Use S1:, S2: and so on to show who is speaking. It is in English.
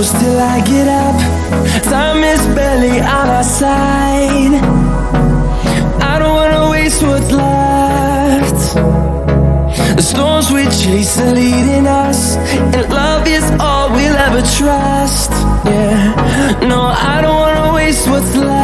S1: close till I get up. Time is barely on our side. I don't wanna waste what's left. The storms we chase are leading us, and love is all we'll ever trust. Yeah, no, I don't wanna waste what's left.